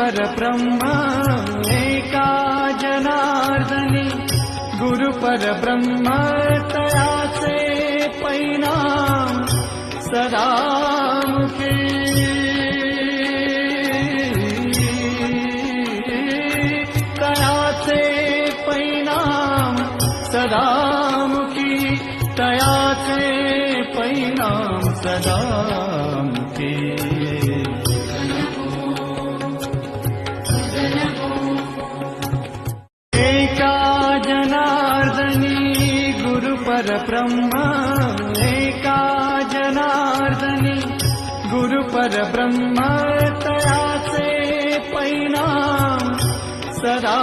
परब्रह्म एका जनार्दनी गुरु परब्रह्म तयाचे परिणाम सदामुखी तयाचे परिणाम सदामुखी तयाचे परिणाम सदामुखी एका जनार्दनी गुरु परब्रह्म एका जनार्दनी गुरु परब्रह्म तयाचे परिणाम सदा